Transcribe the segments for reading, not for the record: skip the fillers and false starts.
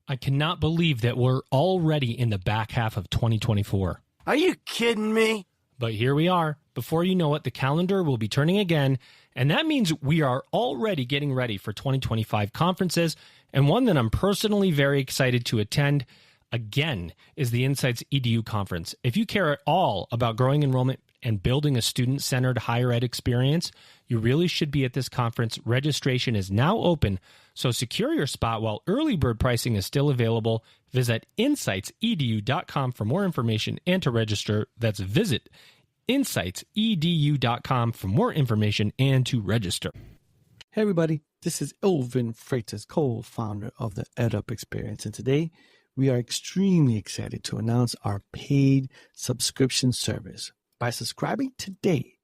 I cannot believe that we're already in the back half of 2024. Are you kidding me? But here we are. Before you know it, the calendar will be turning again, and that means we are already getting ready for 2025 conferences, and one that I'm personally very excited to attend, again, is the Insights EDU Conference. If you care at all about growing enrollment and building a student-centered higher ed experience, you really should be at this conference. Registration is now open, so secure your spot while early bird pricing is still available. Visit insightsedu.com for more information and to register. That's visit insightsedu.com for more information and to register. Hey everybody, this is Elvin Freitas, co-founder of the EdUp Experience, and today we are extremely excited to announce our paid subscription service. By subscribing today,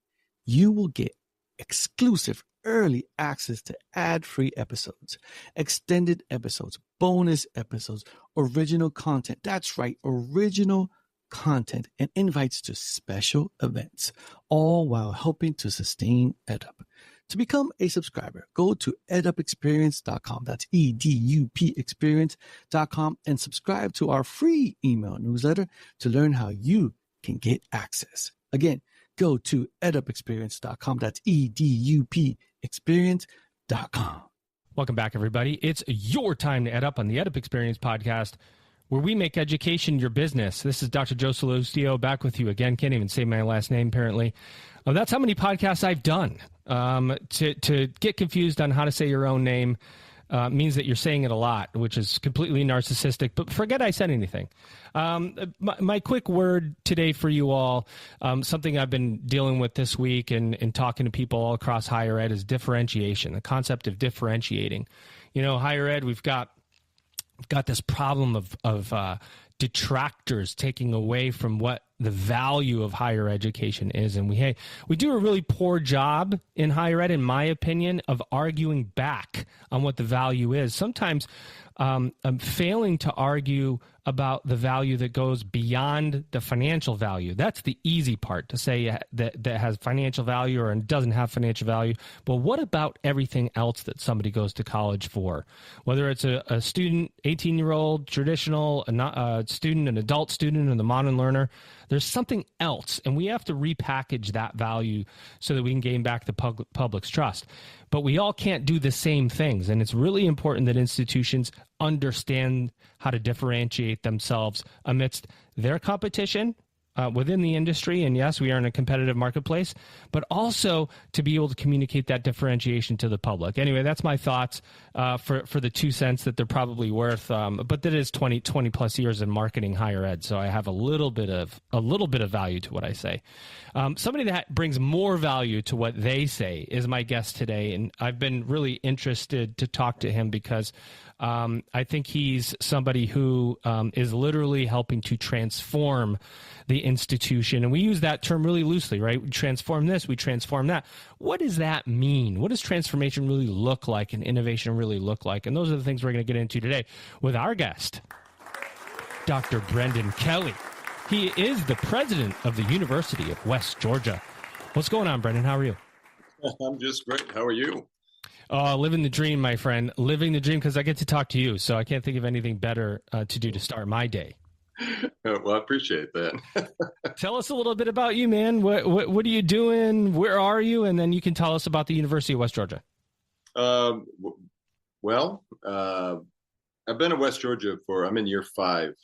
you will get exclusive early access to ad-free episodes, extended episodes, bonus episodes, original content. That's right, original content and invites to special events, all while helping to sustain EdUp. To become a subscriber, go to edupexperience.com. That's EDUP experience.com and subscribe to our free email newsletter to learn how you can get access. Again, go to edupexperience.com. That's EDUP experience.com. Welcome back, everybody. It's your time to Ed Up on the EdUp Experience podcast, where we make education your business. This is Dr. Joe Salustio back with you again. Can't even say my last name, apparently. That's how many podcasts I've done. To get confused on how to say your own name means that you're saying it a lot, which is completely narcissistic, but forget I said anything. My quick word today for you all, something I've been dealing with this week and talking to people all across higher ed is differentiation, the concept of differentiating. You know, higher ed, we've got this problem of detractors taking away from what the value of higher education is. And we do a really poor job in higher ed, in my opinion, of arguing back on what the value is. Sometimes I'm failing to argue about the value that goes beyond the financial value. That's the easy part, to say that has financial value or doesn't have financial value. But what about everything else that somebody goes to college for? Whether it's a student, 18-year-old, traditional, a student, an adult student, and the modern learner, there's something else, and we have to repackage that value so that we can gain back the public's trust. But we all can't do the same things, and it's really important that institutions understand how to differentiate themselves amidst their competition within the industry. And yes, we are in a competitive marketplace, but also to be able to communicate that differentiation to the public. Anyway, that's my thoughts for the 2 cents that they're probably worth. But that is 20 plus years in marketing higher ed. So I have a little bit of value to what I say. Somebody that brings more value to what they say is my guest today. And I've been really interested to talk to him because I think he's somebody who is literally helping to transform the institution. And we use that term really loosely, right? We transform this, we transform that. What does that mean? What does transformation really look like and innovation really look like? And those are the things we're going to get into today with our guest, Dr. Brendan Kelly. He is the president of the University of West Georgia. What's going on, Brendan? How are you? I'm just great. How are you? Oh, living the dream, my friend. Living the dream, because I get to talk to you, so I can't think of anything better to do to start my day. Well, I appreciate that. Tell us a little bit about you, man. What are you doing? Where are you? And then you can tell us about the University of West Georgia. I've been at West Georgia I'm in year 5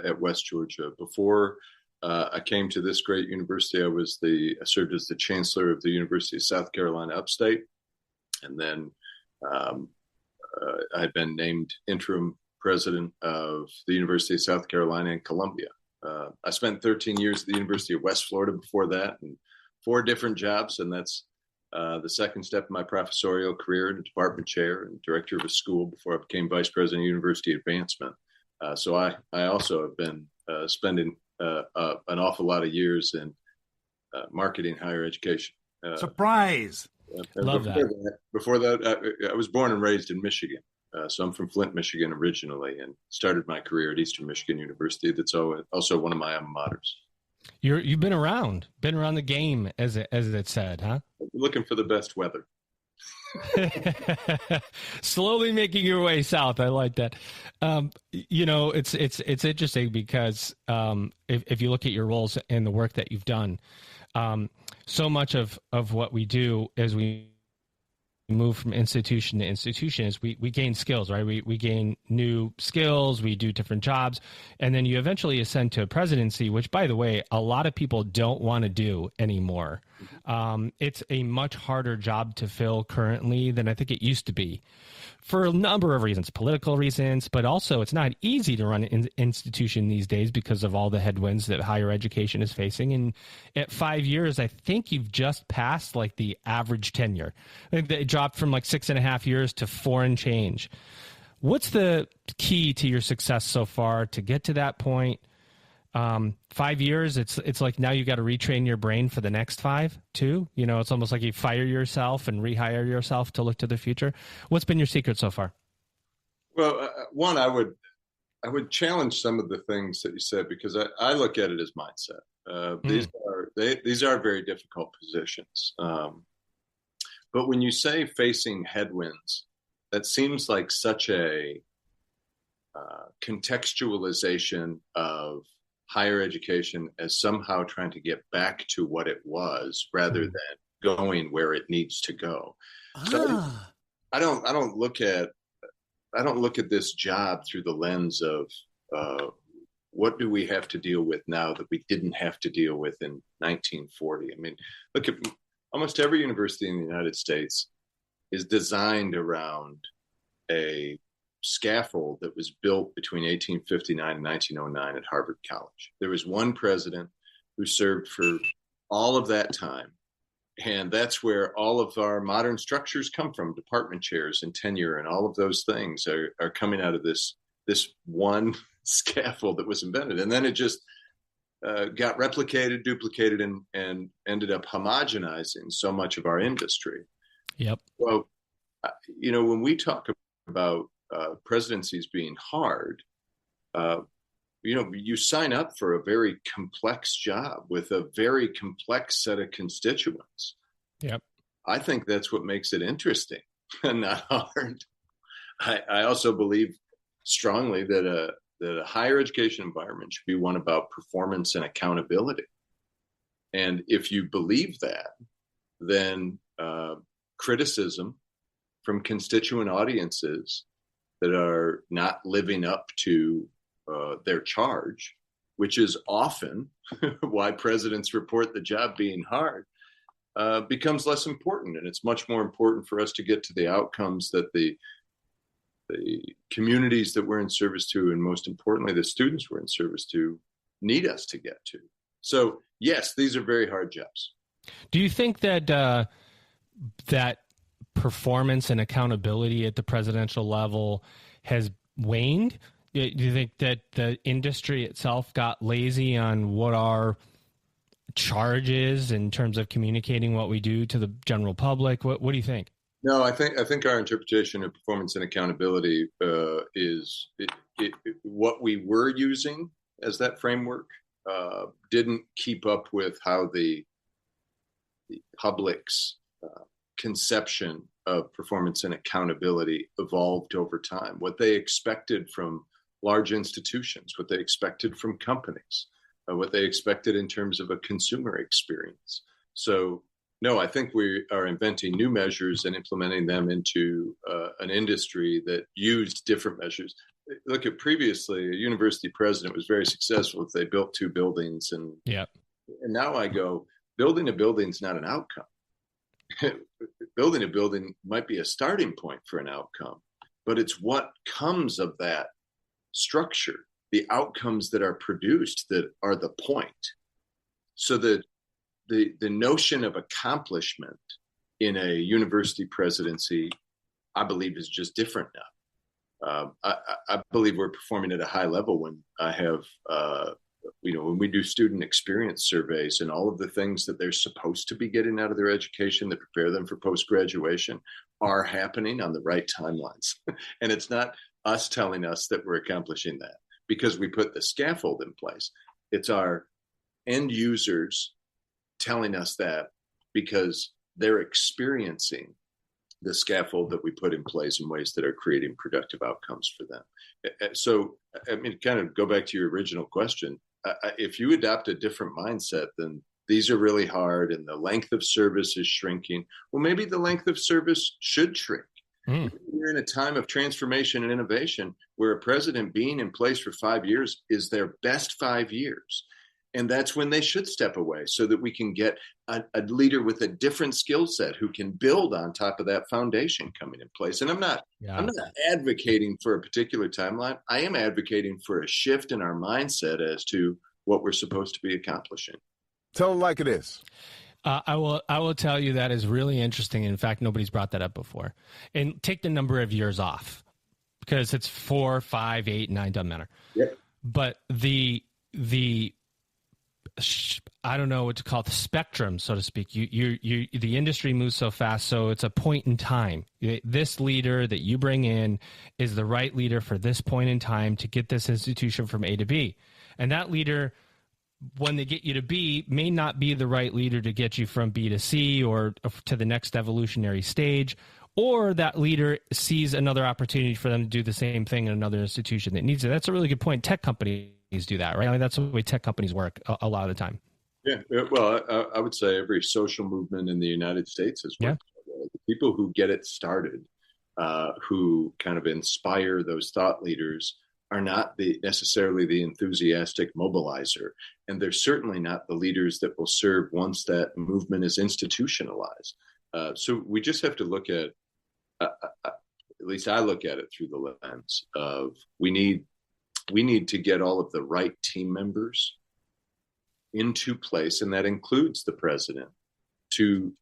at West Georgia. Before I came to this great university, I served as the chancellor of the University of South Carolina Upstate. And then I had been named interim president of the University of South Carolina and Columbia. I spent 13 years at the University of West Florida before that, and 4 different jobs. And that's the second step in my professorial career, in department chair and director of a school before I became vice president of university advancement. So I also have been spending an awful lot of years in marketing higher education. Surprise! Love Before that, I was born and raised in Michigan. So I'm from Flint, Michigan originally, and started my career at Eastern Michigan University. That's also one of my alma maters. You've been around the game, as it said, huh? Looking for the best weather. Slowly making your way south. I like that. It's interesting because if you look at your roles and the work that you've done, so much of what we do as we move from institution to institution is we gain skills, right? We gain new skills, we do different jobs, and then you eventually ascend to a presidency, which, by the way, a lot of people don't want to do anymore. It's a much harder job to fill currently than I think it used to be for a number of reasons, political reasons, but also it's not easy to run an institution these days because of all the headwinds that higher education is facing. And at 5 years, I think you've just passed like the average tenure. I think it dropped from like 6.5 years to 4 and change. What's the key to your success so far to get to that point? 5 years, it's like now you got to retrain your brain for the next 5 too. It's almost like you fire yourself and rehire yourself to look to the future. What's been your secret so far? Well, one, I would challenge some of the things that you said, because I look at it as mindset. These are very difficult positions. But when you say facing headwinds, that seems like such a contextualization of higher education as somehow trying to get back to what it was rather than going where it needs to go. So I don't look at this job through the lens of what do we have to deal with now that we didn't have to deal with in 1940. I mean, look at almost every university in the United States is designed around a scaffold that was built between 1859 and 1909 at Harvard College. There was one president who served for all of that time. And that's where all of our modern structures come from. Department chairs and tenure and all of those things are coming out of this one scaffold that was invented. And then it just got replicated, duplicated, and ended up homogenizing so much of our industry. Yep. Well, when we talk about presidencies being hard, you sign up for a very complex job with a very complex set of constituents. Yep. I think that's what makes it interesting and not hard. I also believe strongly that a higher education environment should be one about performance and accountability. And if you believe that, then criticism from constituent audiences that are not living up to their charge, which is often why presidents report the job being hard, becomes less important. And it's much more important for us to get to the outcomes that the communities that we're in service to, and most importantly, the students we're in service to, need us to get to. So, yes, these are very hard jobs. Do you think that that performance and accountability at the presidential level has waned? Do you think that the industry itself got lazy on what our charge is in terms of communicating what we do to the general public? What do you think? No, I think our interpretation of performance and accountability is what we were using as that framework didn't keep up with how the public's conception of performance and accountability evolved over time. What they expected from large institutions, what they expected from companies, what they expected in terms of a consumer experience. So, no, I think we are inventing new measures and implementing them into an industry that used different measures. Look at previously, a university president was very successful if they built 2 buildings. And now I go, building a building is not an outcome. Building a building might be a starting point for an outcome, but it's what comes of that structure, the outcomes that are produced that are the point. So that the notion of accomplishment in a university presidency, I believe, is just different now. I believe we're performing at a high level when I have, when we do student experience surveys and all of the things that they're supposed to be getting out of their education that prepare them for post-graduation are happening on the right timelines. And it's not us telling us that we're accomplishing that because we put the scaffold in place. It's our end users telling us that because they're experiencing the scaffold that we put in place in ways that are creating productive outcomes for them. So, I mean, kind of go back to your original question. If you adopt a different mindset, then these are really hard and the length of service is shrinking. Well, maybe the length of service should shrink. We're in a time of transformation and innovation where a president being in place for 5 years is their best 5 years. And that's when they should step away so that we can get a leader with a different skill set who can build on top of that foundation coming in place. And I'm not advocating for a particular timeline. I am advocating for a shift in our mindset as to what we're supposed to be accomplishing. Tell them like it is. I will tell you that is really interesting. In fact, nobody's brought that up before. And take the number of years off because it's 4, 5, 8, 9, doesn't matter. Yep. But the I don't know what to call it, the spectrum, so to speak. The industry moves so fast, so it's a point in time. This leader that you bring in is the right leader for this point in time to get this institution from A to B. And that leader, when they get you to B, may not be the right leader to get you from B to C or to the next evolutionary stage, or that leader sees another opportunity for them to do the same thing in another institution that needs it. That's a really good point. Tech companies do that, right? I mean, that's the way tech companies work a lot of the time. Yeah, well, I would say every social movement in the United States has worked. Yeah. The people who get it started, who kind of inspire those thought leaders, are not necessarily the enthusiastic mobilizer. And they're certainly not the leaders that will serve once that movement is institutionalized. So we just have to look at least I look at it through the lens of we need to get all of the right team members into place, and that includes the president, to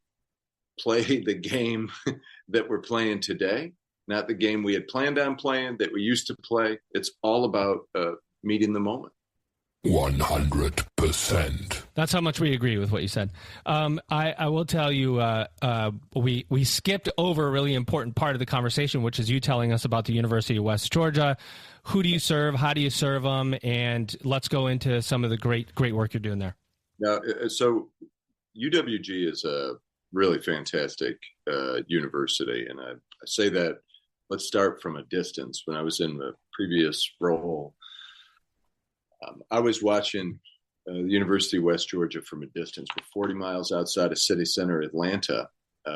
play the game that we're playing today, not the game we had planned on playing that we used to play. It's all about meeting the moment. 100%. That's how much we agree with what you said. I will tell you, we skipped over a really important part of the conversation, which is you telling us about the University of West Georgia. Who do you serve? How do you serve them? And let's go into some of the great work you're doing there. Now, so UWG is a really fantastic university. And I say that, let's start from a distance. When I was in the previous role, I was watching the University of West Georgia from a distance. We're 40 miles outside of city center Atlanta,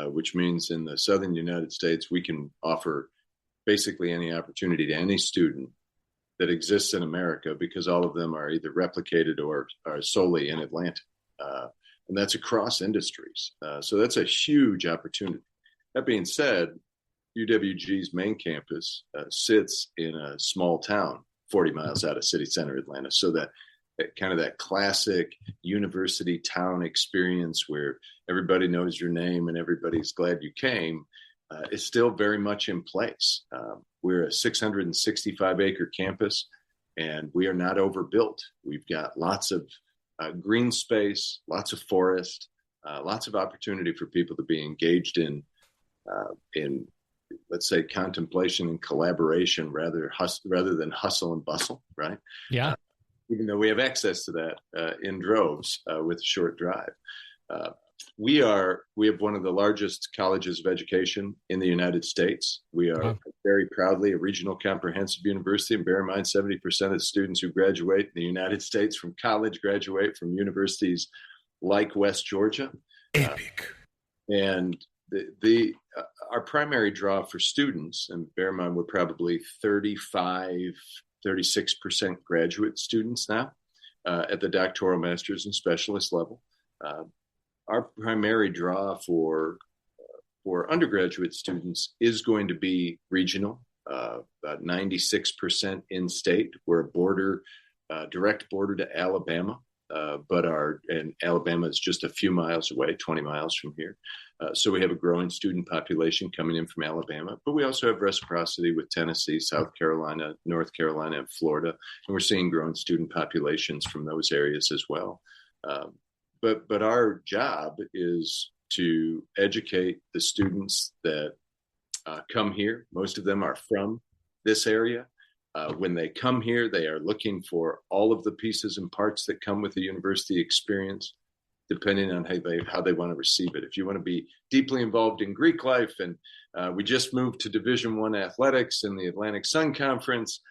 which means in the southern United States, we can offer basically any opportunity to any student that exists in America, because all of them are either replicated or are solely in Atlanta. And that's across industries. So that's a huge opportunity. That being said, UWG's main campus sits in a small town 40 miles out of city center Atlanta. So that kind of that classic university town experience where everybody knows your name and everybody's glad you came is still very much in place. We're a 665 acre campus, and we are not overbuilt. We've got lots of green space, lots of forest, lots of opportunity for people to be engaged in let's say contemplation and collaboration rather than hustle and bustle, right? Yeah. Even though we have access to that in droves with a short drive. We have one of the largest colleges of education in the United States. We are very proudly a regional comprehensive university, and bear in mind 70% of the students who graduate in the United States from college graduate from universities like West Georgia. Epic. And our primary draw for students, and bear in mind we're probably 36% graduate students now at the doctoral, master's, and specialist level. Our primary draw for undergraduate students is going to be regional, about 96% in-state. We're a direct border to Alabama, and Alabama is just a few miles away, 20 miles from here. So we have a growing student population coming in from Alabama, but we also have reciprocity with Tennessee, South Carolina, North Carolina, and Florida. And we're seeing growing student populations from those areas as well. But our job is to educate the students that come here. Most of them are from this area. When they come here, they are looking for all of the pieces and parts that come with the university experience. depending on how they want to receive it. If you want to be deeply involved in Greek life, and we just moved to Division I athletics in the Atlantic Sun Conference,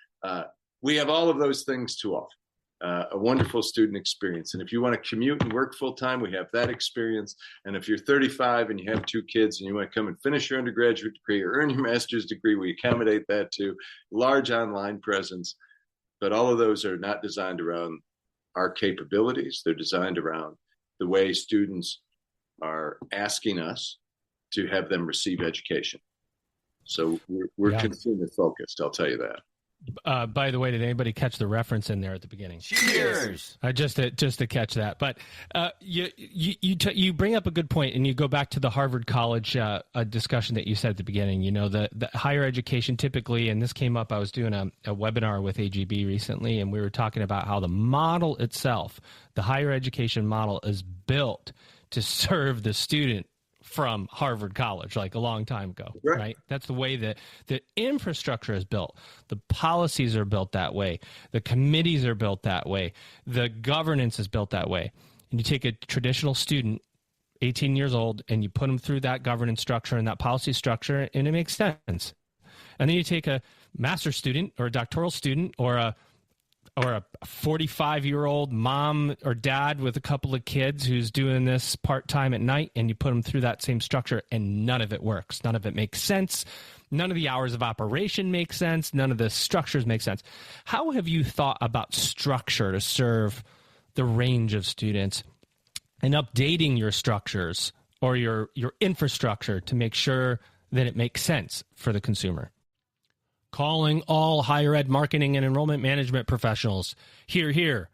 we have all of those things to offer. A wonderful student experience. And if you want to commute and work full time, we have that experience. And if you're 35 and you have 2 kids and you want to come and finish your undergraduate degree or earn your master's degree, we accommodate that too. Large online presence. But all of those are not designed around our capabilities. They're designed around the way students are asking us to have them receive education. So we're consumer focused, I'll tell you that. By the way, did anybody catch the reference in there at the beginning? Cheers. Just to catch that. But you bring up a good point, and you go back to the Harvard College discussion that you said at the beginning. You know, the higher education typically, and this came up. I was doing a webinar with AGB recently, and we were talking about how the model itself, the higher education model, is built to serve the student from Harvard College, like a long time ago, right? That's the way that the infrastructure is built. The policies are built that way. The committees are built that way. The governance is built that way. And you take a traditional student, 18 years old, and you put them through that governance structure and that policy structure, and it makes sense. And then you take a master's student or a doctoral student or a 45-year-old mom or dad with a couple of kids who's doing this part-time at night, and you put them through that same structure, and none of it works. None of it makes sense. None of the hours of operation make sense. None of the structures make sense. How have you thought about structure to serve the range of students and updating your structures or your infrastructure to make sure that it makes sense for the consumer? Calling all higher ed marketing and enrollment management professionals. Hear, hear.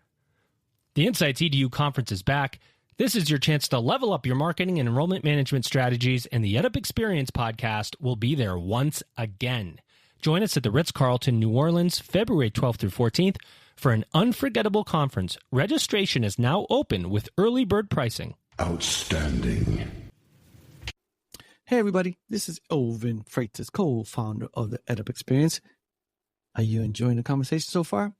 The Insights EDU conference is back. This is your chance to level up your marketing and enrollment management strategies, and the EdUp Experience podcast will be there once again. Join us at the Ritz-Carlton, New Orleans, February 12th through 14th for an unforgettable conference. Registration is now open with early bird pricing. Outstanding. Hey everybody, this is Elvin Freitas, co-founder of the EdUp Experience. Are you enjoying the conversation so far?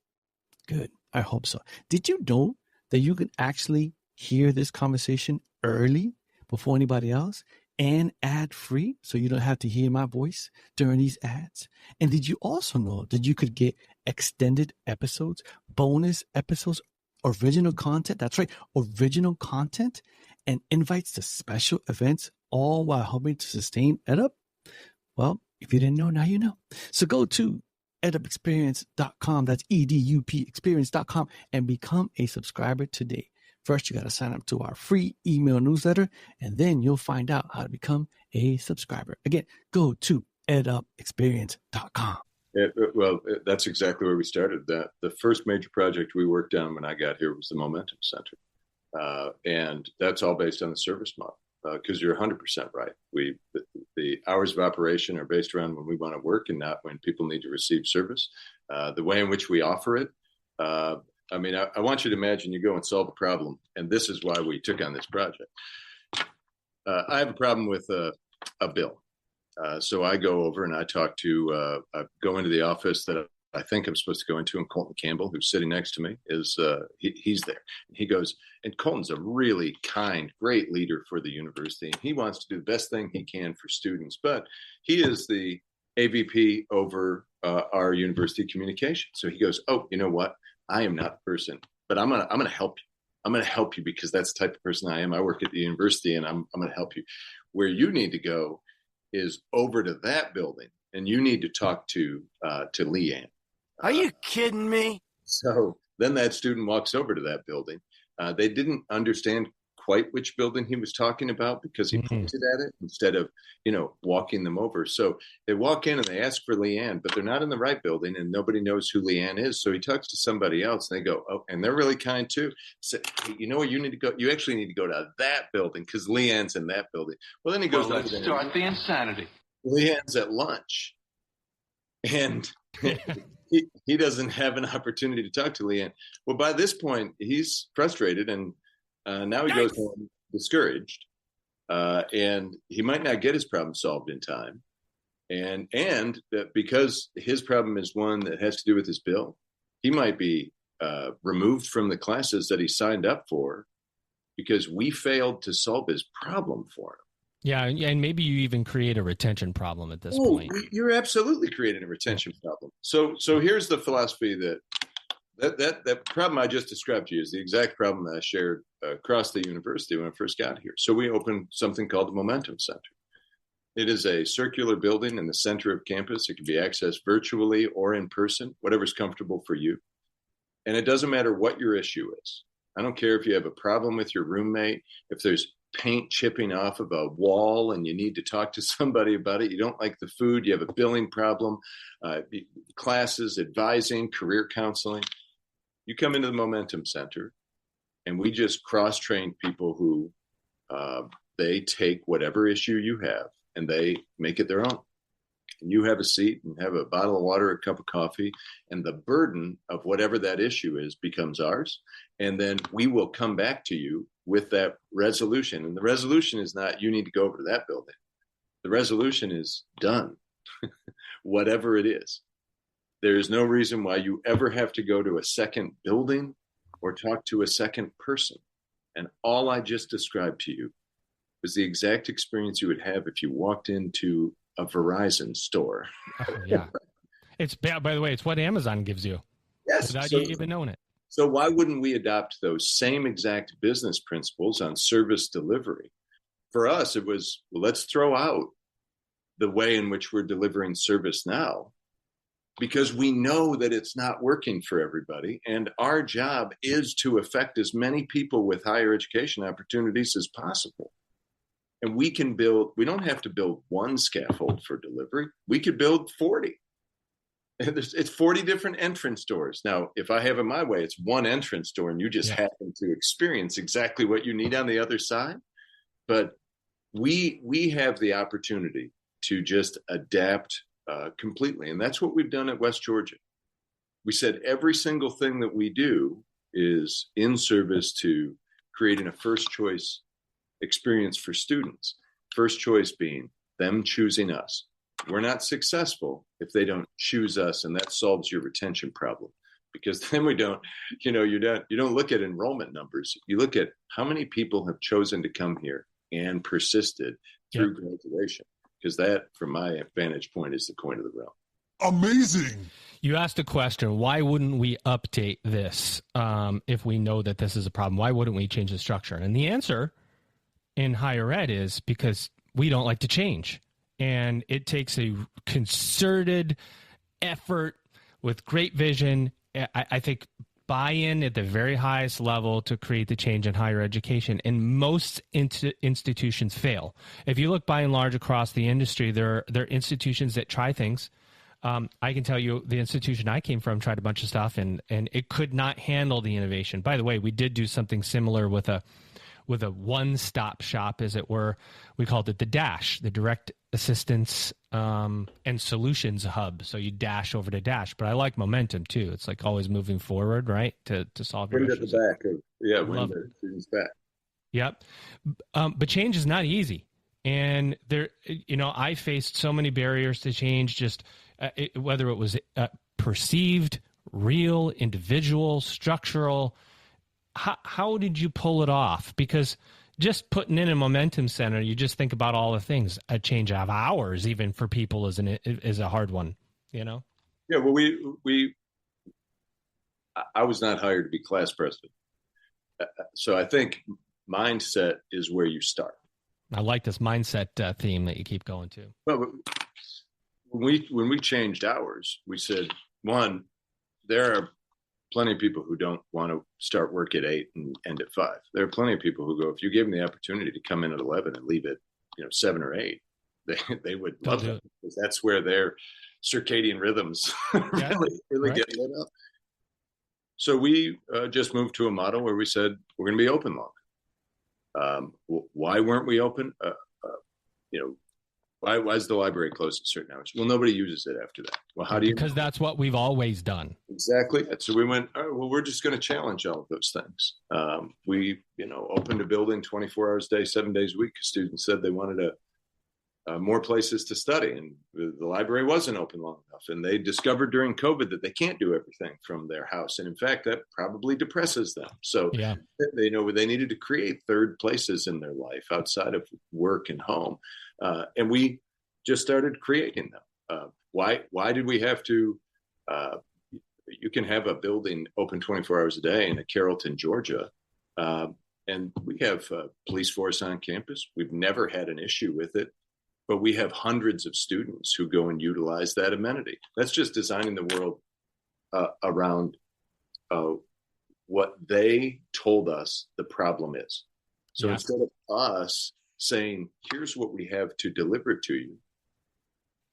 Good, I hope so. Did you know that you can actually hear this conversation early before anybody else and ad-free, so you don't have to hear my voice during these ads? And did you also know that you could get extended episodes, bonus episodes, original content? That's right, original content and invites to special events, all while helping to sustain EdUp? Well, if you didn't know, now you know. So go to edupexperience.com, that's EDUP experience.com, and become a subscriber today. First, you got to sign up to our free email newsletter, and then you'll find out how to become a subscriber. Again, go to edupexperience.com. Well, that's exactly where we started. The first major project we worked on when I got here was the Momentum Center. And that's all based on the service model, because you're 100% right. The hours of operation are based around when we want to work and not when people need to receive service. The way in which we offer it, I want you to imagine you go and solve a problem, and this is why we took on this project. I have a problem with a bill. So I go over and I talk to, go into the office that I think I'm supposed to go into, and Colton Campbell, who's sitting next to me, he's there. He goes, and Colton's a really kind, great leader for the university. And he wants to do the best thing he can for students, but he is the AVP over our university communication. So he goes, oh, you know what? I am not the person, but I'm gonna help you. I'm gonna help you because that's the type of person I am. I work at the university, and I'm gonna help you. Where you need to go is over to that building, and you need to talk to Leanne. Are you kidding me? So then that student walks over to that building. They didn't understand quite which building he was talking about because he pointed at it instead of, walking them over. So they walk in and they ask for Leanne, but they're not in the right building, and nobody knows who Leanne is. So he talks to somebody else, and they go, oh, and they're really kind too. So, hey, you know what, you need to go. You actually need to go to that building because Leanne's in that building. Well, then he goes, let's start the insanity. Leanne's at lunch, and he doesn't have an opportunity to talk to Leanne. Well, by this point, he's frustrated, and now he goes home discouraged, and he might not get his problem solved in time. And that because his problem is one that has to do with his bill, he might be removed from the classes that he signed up for because we failed to solve his problem for him. Yeah, and maybe you even create a retention problem at this point. You're absolutely creating a retention problem. So here's the philosophy that problem I just described to you is the exact problem that I shared across the university when I first got here. So we opened something called the Momentum Center. It is a circular building in the center of campus. It can be accessed virtually or in person, whatever's comfortable for you. And it doesn't matter what your issue is. I don't care if you have a problem with your roommate, if there's paint chipping off of a wall and you need to talk to somebody about it. You don't like the food. You have a billing problem, classes, advising, career counseling. You come into the Momentum Center and we just cross-train people who they take whatever issue you have and they make it their own. And you have a seat and have a bottle of water, a cup of coffee, and the burden of whatever that issue is becomes ours. And then we will come back to you with that resolution. And the resolution is not, you need to go over to that building. The resolution is done, whatever it is. There is no reason why you ever have to go to a second building or talk to a second person. And all I just described to you was the exact experience you would have if you walked into a Verizon store. Oh, yeah. It's, by the way, it's what Amazon gives you. Yes. Without you even knowing it. So why wouldn't we adopt those same exact business principles on service delivery? For us, it was, well, let's throw out the way in which we're delivering service now, because we know that it's not working for everybody. And our job is to affect as many people with higher education opportunities as possible. And we don't have to build one scaffold for delivery. We could build 40. It's 40 different entrance doors. Now, if I have it my way, it's one entrance door and you just happen to experience exactly what you need on the other side. But we have the opportunity to just adapt completely. And that's what we've done at West Georgia. We said every single thing that we do is in service to creating a first choice experience for students. First choice being them choosing us. We're not successful if they don't choose us, and that solves your retention problem. Because then you don't look at enrollment numbers. You look at how many people have chosen to come here and persisted through graduation. Because that, from my vantage point, is the coin of the realm. Amazing. You asked a question, why wouldn't we update this if we know that this is a problem? Why wouldn't we change the structure? And the answer in higher ed is because we don't like to change. And it takes a concerted effort with great vision. I think buy-in at the very highest level to create the change in higher education. And most institutions fail. If you look by and large across the industry, there are institutions that try things. I can tell you the institution I came from tried a bunch of stuff and it could not handle the innovation. By the way, we did do something similar with a one-stop shop, as it were. We called it the DASH, the Direct Assistance and Solutions Hub. So you dash over to DASH. But I like momentum, too. It's like always moving forward, right, to solve your issues. Wind at the back. Wind at the student's back. Yep. But change is not easy. And I faced so many barriers to change, just whether it was perceived, real, individual, structural. How did you pull it off? Because just putting in a momentum center, you just think about all the things. A change of hours, even for people, is a hard one. Yeah. Well, I was not hired to be class president, so I think mindset is where you start. I like this mindset theme that you keep going to. Well, when we changed hours, we said, one, there are plenty of people who don't want to start work at 8 and end at 5. There are plenty of people who go, if you gave them the opportunity to come in at 11 and leave at 7 or 8, they would love it, because that's where their circadian rhythms really get lit up. So we just moved to a model where we said we're going to be open longer. Why weren't we open? Why is the library closed at certain hours? Well, nobody uses it after that. Well, how do you? Because that's what we've always done. Exactly. So we went, all right, well, we're just going to challenge all of those things. We, opened a building 24 hours a day, 7 days a week. Students said they wanted more places to study, and the library wasn't open long enough. And they discovered during COVID that they can't do everything from their house, and in fact, that probably depresses them. So they know they needed to create third places in their life outside of work and home, and we just started creating them. Why did we have to? You can have a building open 24 hours a day in Carrollton, Georgia. And we have a police force on campus. We've never had an issue with it, but we have hundreds of students who go and utilize that amenity. That's just designing the world around what they told us the problem is. So instead of us saying, here's what we have to deliver to you,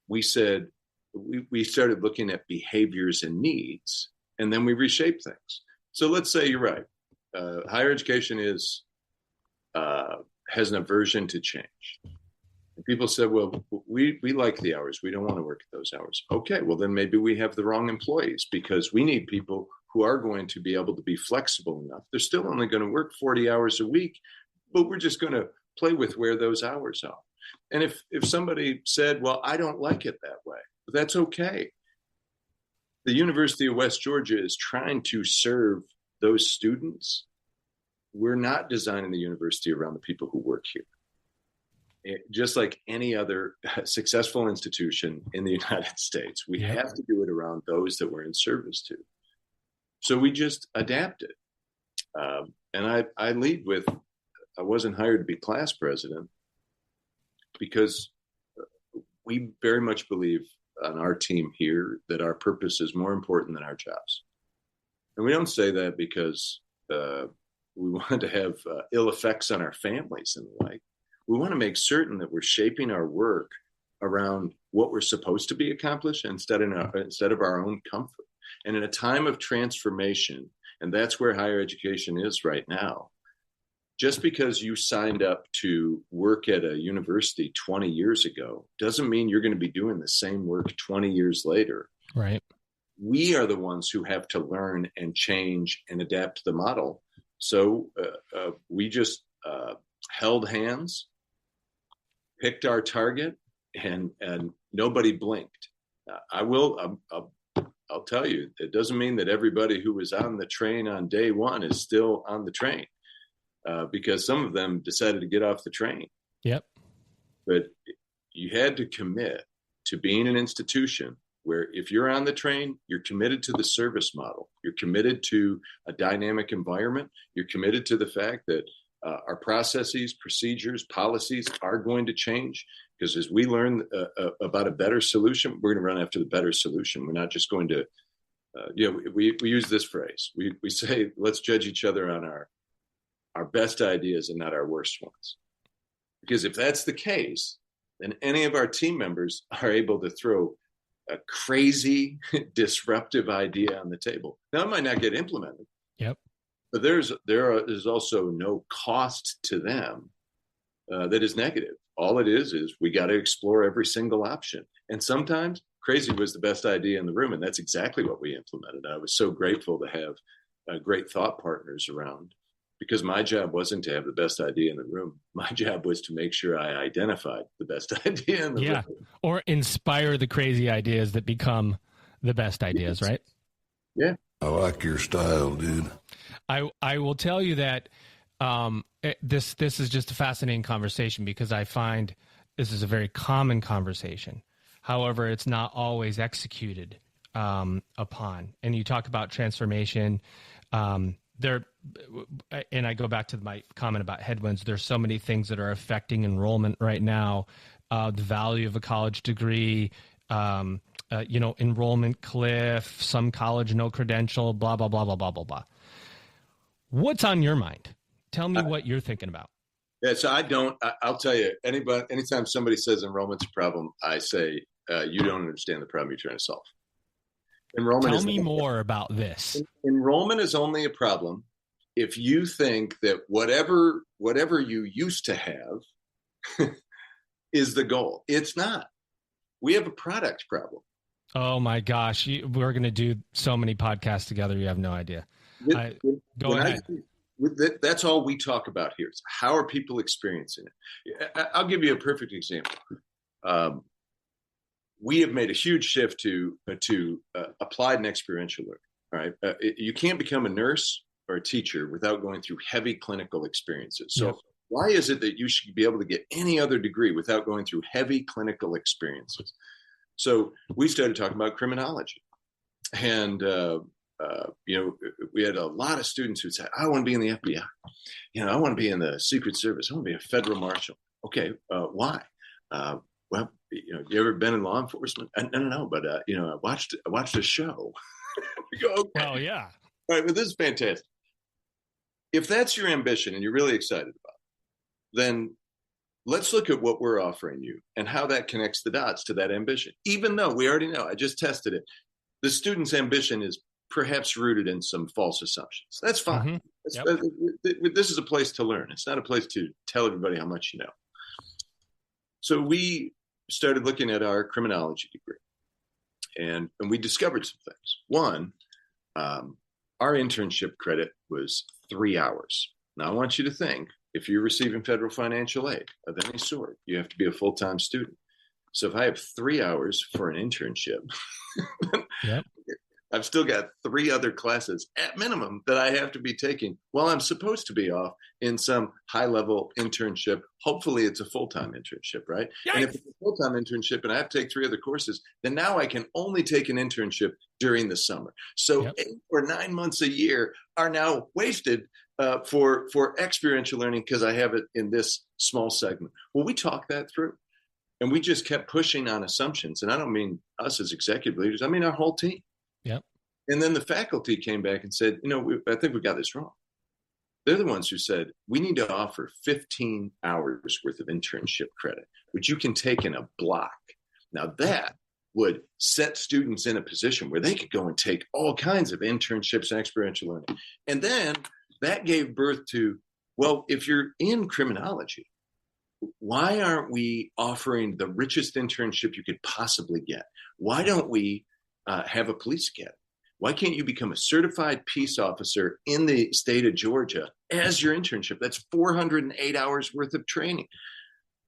we said, we started looking at behaviors and needs, and then we reshape things. So let's say you're right. Higher education has an aversion to change. And people said, well, we like the hours. We don't want to work at those hours. Okay, well, then maybe we have the wrong employees, because we need people who are going to be able to be flexible enough. They're still only going to work 40 hours a week, but we're just going to play with where those hours are. And if somebody said, well, I don't like it that way, that's okay. The University of West Georgia is trying to serve those students. We're not designing the university around the people who work here. Just like any other successful institution in the United States, we have to do it around those that we're in service to. So we just adapted. And I lead with, I wasn't hired to be class president, because we very much believe on our team here that our purpose is more important than our jobs. And we don't say that because we want to have ill effects on our families and the like. We want to make certain that we're shaping our work around what we're supposed to be accomplished instead of our own comfort. And in a time of transformation, and that's where higher education is right now, just because you signed up to work at a university 20 years ago doesn't mean you're going to be doing the same work 20 years later. Right. We are the ones who have to learn and change and adapt the model. So we just held hands, picked our target, and nobody blinked. I'll tell you, it doesn't mean that everybody who was on the train on day one is still on the train. Because some of them decided to get off the train. Yep. But you had to commit to being an institution where if you're on the train, you're committed to the service model. You're committed to a dynamic environment. You're committed to the fact that our processes, procedures, policies are going to change. Because as we learn about a better solution, we're going to run after the better solution. We're not just going to, we use this phrase. We say, let's judge each other on our best ideas and not our worst ones. Because if that's the case, then any of our team members are able to throw a crazy, disruptive idea on the table. Now, it might not get implemented. Yep. But there's also no cost to them that is negative. All it is we got to explore every single option. And sometimes crazy was the best idea in the room, and that's exactly what we implemented. I was so grateful to have great thought partners around. Because my job wasn't to have the best idea in the room. My job was to make sure I identified the best idea in the room. Or inspire the crazy ideas that become the best ideas, right? Yeah. I like your style, dude. I will tell you that this is just a fascinating conversation, because I find this is a very common conversation. However, it's not always executed upon. And you talk about transformation. And I go back to my comment about headwinds. There's so many things that are affecting enrollment right now. The value of a college degree, enrollment cliff, some college no credential, blah, blah, blah, blah, blah, blah, blah. What's on your mind? Tell me what you're thinking about. Yeah, so I'll tell you, anytime somebody says enrollment's a problem, I say, you don't understand the problem you're trying to solve. Tell me more about this. Enrollment is only a problem if you think that whatever you used to have is the goal. It's not. We have a product problem. Oh my gosh. We're going to do so many podcasts together. You have no idea. Go ahead. That's all we talk about here. It's how are people experiencing it? I'll give you a perfect example. we have made a huge shift to applied and experiential learning. Right? You can't become a nurse or a teacher without going through heavy clinical experiences. So why is it that you should be able to get any other degree without going through heavy clinical experiences? So we started talking about criminology, and we had a lot of students who said, "I want to be in the FBI. I want to be in the Secret Service. I want to be a federal marshal." Okay, why? Well, you ever been in law enforcement? No, but I watched a show. We go, okay. Oh yeah. All right, but this is fantastic. If that's your ambition and you're really excited about it, then let's look at what we're offering you and how that connects the dots to that ambition. Even though we already know, I just tested it, the student's ambition is perhaps rooted in some false assumptions. That's fine. This is a place to learn. It's not a place to tell everybody how much you know. So we started looking at our criminology degree, and we discovered some things. One, our internship credit was 3 hours. Now, I want you to think, if you're receiving federal financial aid of any sort, you have to be a full-time student. So if I have 3 hours for an internship, I've still got 3 other classes at minimum that I have to be taking while I'm supposed to be off in some high-level internship. Hopefully it's a full-time internship, right? Yikes. And if it's a full-time internship and I have to take 3 other courses, then now I can only take an internship during the summer. So 8 or 9 months a year are now wasted for experiential learning because I have it in this small segment. Well, we talked that through, and we just kept pushing on assumptions. And I don't mean us as executive leaders. I mean our whole team. And then the faculty came back and said, I think we got this wrong. They're the ones who said, we need to offer 15 hours worth of internship credit, which you can take in a block. Now that would set students in a position where they could go and take all kinds of internships and experiential learning. And then that gave birth to, well, if you're in criminology, why aren't we offering the richest internship you could possibly get? Why don't we have a police academy? Why can't you become a certified peace officer in the state of Georgia as your internship? That's 408 hours worth of training.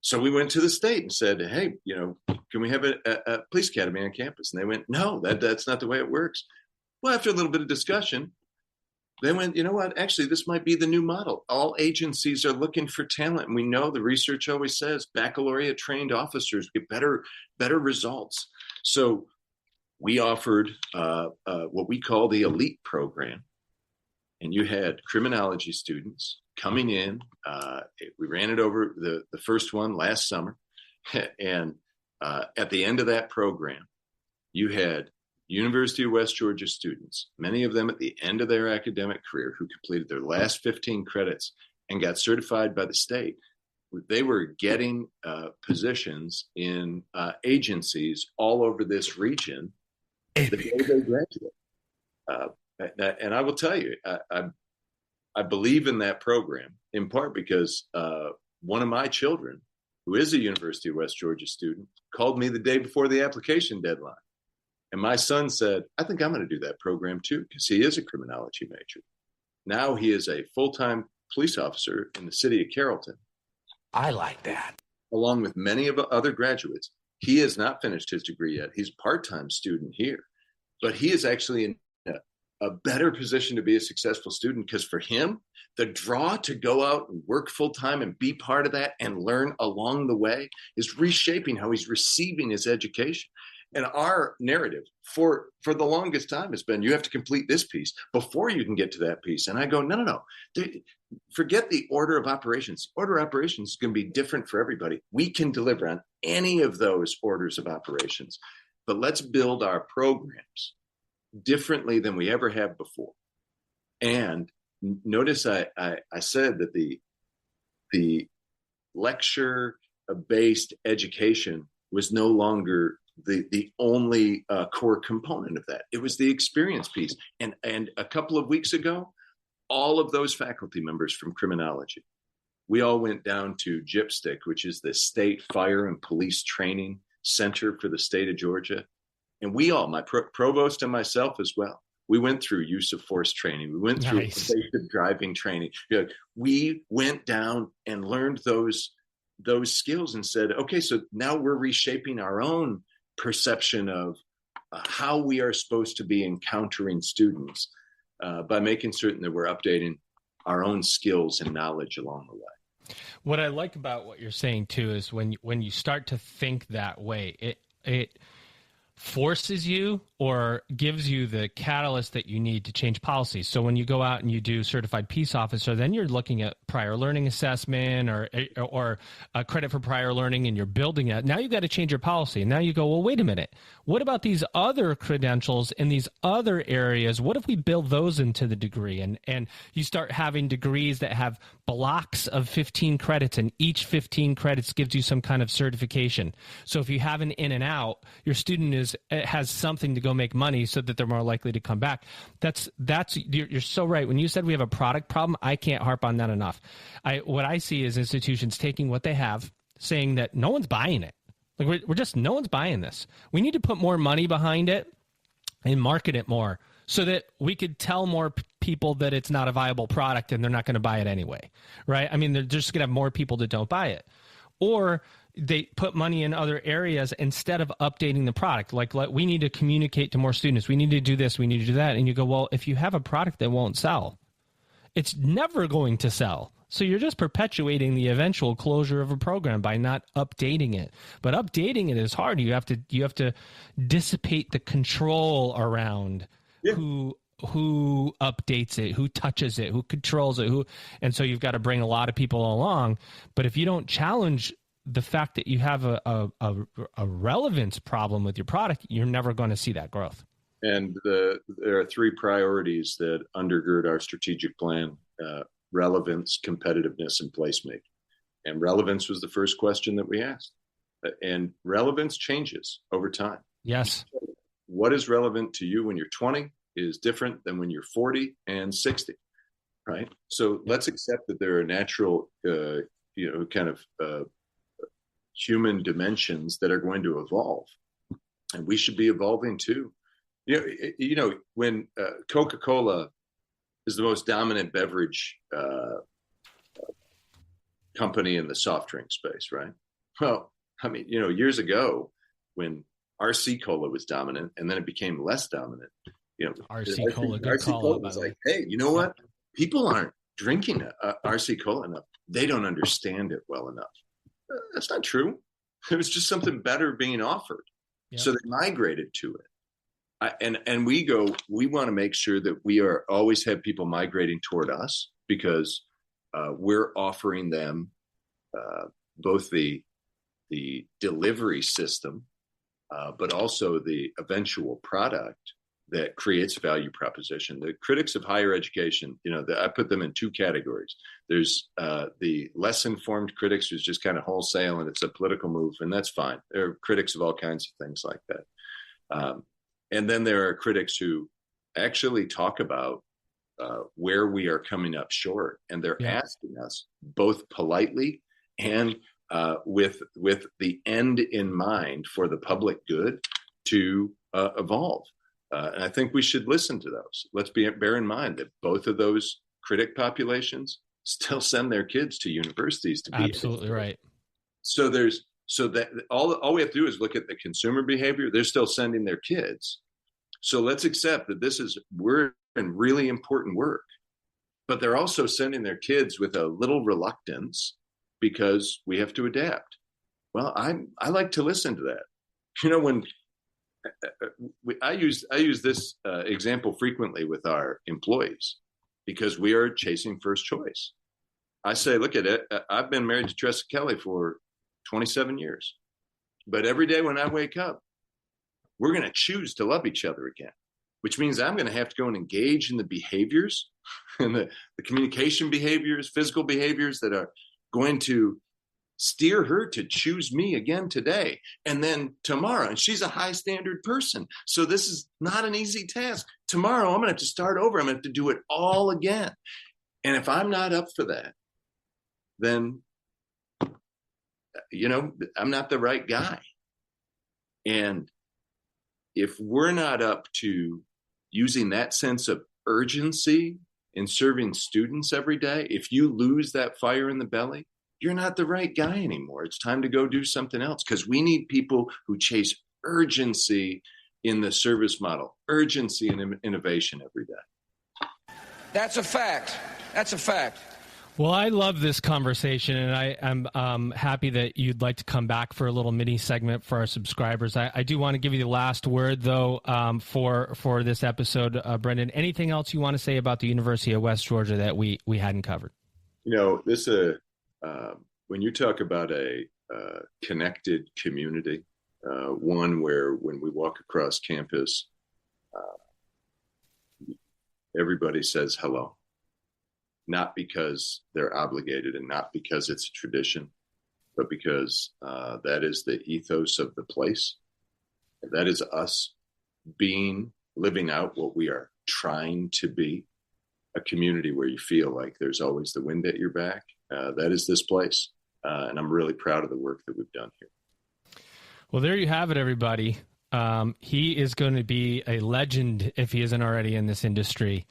So we went to the state and said, hey, can we have a police academy on campus? And they went, no, that's not the way it works. Well, after a little bit of discussion, they went, you know what? Actually, this might be the new model. All agencies are looking for talent. And we know the research always says baccalaureate trained officers get better results. So we offered what we call the elite program. And you had criminology students coming in. We ran it over the first one last summer. And at the end of that program, you had University of West Georgia students, many of them at the end of their academic career, who completed their last 15 credits and got certified by the state. They were getting positions in agencies all over this region the day they graduate. And I will tell you, I believe in that program in part because one of my children, who is a University of West Georgia student, called me the day before the application deadline. And my son said, I think I'm going to do that program too, because he is a criminology major. Now he is a full-time police officer in the city of Carrollton. I like that. Along with many of other graduates. He has not finished his degree yet. He's a part-time student here. But he is actually in a better position to be a successful student, because for him, the draw to go out and work full-time and be part of that and learn along the way is reshaping how he's receiving his education. And our narrative for the longest time has been, you have to complete this piece before you can get to that piece. And I go, no. Forget the order of operations. Order of operations is going to be different for everybody. We can deliver on any of those orders of operations, but let's build our programs differently than we ever have before. And notice I said that the lecture-based education was no longer the only core component of that. It was the experience piece. And a couple of weeks ago, all of those faculty members from criminology, we all went down to GIPSTIC, which is the State Fire and Police Training Center for the state of Georgia. And we all, my provost and myself as well, we went through use of force training. We went through evasive driving training. We went down and learned those those skills and said, okay, so now we're reshaping our own perception of how we are supposed to be encountering students by making certain that we're updating our own skills and knowledge along the way. What I like about what you're saying too is when you start to think that way, it forces you or gives you the catalyst that you need to change policies. So when you go out and you do certified peace officer, then you're looking at prior learning assessment or a credit for prior learning, and you're building it. Now you've got to change your policy. And now you go, well, wait a minute. What about these other credentials in these other areas? What if we build those into the degree? And you start having degrees that have blocks of 15 credits, and each 15 credits gives you some kind of certification. So if you have an in and out, your student has something to go make money so that they're more likely to come back. You're so right. When you said we have a product problem, I can't harp on that enough. What I see is institutions taking what they have, saying that no one's buying it. Like no one's buying this. We need to put more money behind it and market it more so that we could tell more people that it's not a viable product and they're not going to buy it anyway, right? I mean, they're just going to have more people that don't buy it. Or they put money in other areas instead of updating the product. Like we need to communicate to more students. We need to do this. We need to do that. And you go, well, if you have a product that won't sell, it's never going to sell. So you're just perpetuating the eventual closure of a program by not updating it. But updating it is hard. You have to dissipate the control around who updates it, who touches it, who controls it, and so you've got to bring a lot of people along. But if you don't challenge the fact that you have a relevance problem with your product, you're never going to see that growth. And there are three priorities that undergird our strategic plan: relevance, competitiveness, and placemaking. And relevance was the first question that we asked. And relevance changes over time. Yes. What is relevant to you when you're 20 is different than when you're 40 and 60, right? So let's accept that there are natural, kind of human dimensions that are going to evolve, and we should be evolving too. When Coca-Cola is the most dominant beverage company in the soft drink space, right? Well, I mean, years ago when RC Cola was dominant and then it became less dominant, RC Cola, good RC call Cola out, was like, hey, you know what? People aren't drinking RC Cola enough. They don't understand it well enough. That's not true. It was just something better being offered. Yep. So they migrated to it. And we want to make sure that we always have people migrating toward us, because we're offering them both the delivery system, but also the eventual product that creates value proposition. The critics of higher education, I put them in two categories. There's the less informed critics who's just kind of wholesale and it's a political move, and that's fine. There are critics of all kinds of things like that. And then there are critics who actually talk about where we are coming up short, and they're asking us both politely and with the end in mind for the public good to evolve. And I think we should listen to those. Let's bear in mind that both of those critic populations still send their kids to universities to be absolutely right. So that all we have to do is look at the consumer behavior. They're still sending their kids. So let's accept that we're in really important work, but they're also sending their kids with a little reluctance because we have to adapt. Well, I like to listen to that. When I use this example frequently with our employees, because we are chasing first choice. I say, look at it. I've been married to Tressa Kelly for 27 years, but every day when I wake up, we're going to choose to love each other again, which means I'm going to have to go and engage in the behaviors and the communication behaviors, physical behaviors that are going to steer her to choose me again today and then tomorrow. And she's a high standard person. So this is not an easy task. Tomorrow, I'm going to have to start over. I'm going to have to do it all again. And if I'm not up for that, then, I'm not the right guy. And if we're not up to using that sense of urgency in serving students every day, if you lose that fire in the belly, you're not the right guy anymore. It's time to go do something else, because we need people who chase urgency in the service model, urgency and innovation every day. That's a fact. That's a fact. Well, I love this conversation, and I'm happy that you'd like to come back for a little mini segment for our subscribers. I do want to give you the last word, though, for this episode. Brendan, anything else you want to say about the University of West Georgia that we hadn't covered? This when you talk about a connected community, one where when we walk across campus, everybody says hello. Not because they're obligated and not because it's a tradition, but because that is the ethos of the place. That is us living out what we are trying to be, a community where you feel like there's always the wind at your back. That is this place. And I'm really proud of the work that we've done here. Well, there you have it, everybody. He is going to be a legend if he isn't already in this industry.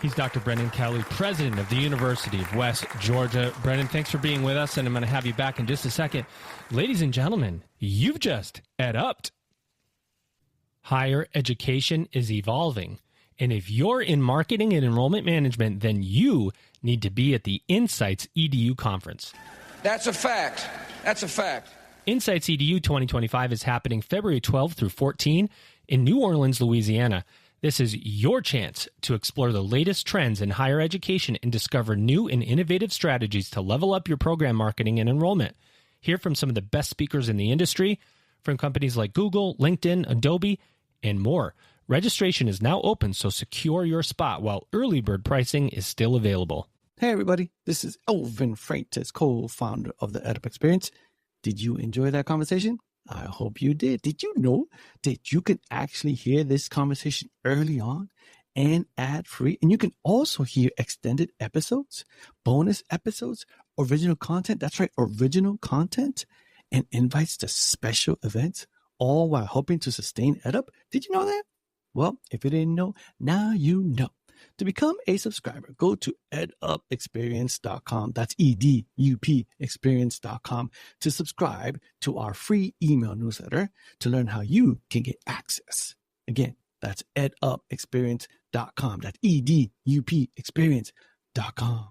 He's Dr. Brendan Kelly, president of the University of West Georgia. Brendan, thanks for being with us, and I'm going to have you back in just a second. Ladies and gentlemen, you've just ed-upped. Higher education is evolving, and if you're in marketing and enrollment management, then you need to be at the Insights EDU conference. That's a fact. That's a fact. Insights EDU 2025 is happening February 12 through 14 in New Orleans, Louisiana. This is your chance to explore the latest trends in higher education and discover new and innovative strategies to level up your program marketing and enrollment. Hear from some of the best speakers in the industry, from companies like Google, LinkedIn, Adobe, and more. Registration is now open, so secure your spot while early bird pricing is still available. Hey, everybody. This is Elvin Freitas, co-founder of the EdUp Experience. Did you enjoy that conversation? I hope you did. Did you know that you can actually hear this conversation early on and ad-free? And you can also hear extended episodes, bonus episodes, original content. That's right, original content, and invites to special events, all while helping to sustain EdUp. Did you know that? Well, if you didn't know, now you know. To become a subscriber, go to edupexperience.com. That's EDUP experience.com to subscribe to our free email newsletter to learn how you can get access. Again, that's edupexperience.com. That's EDUP experience.com.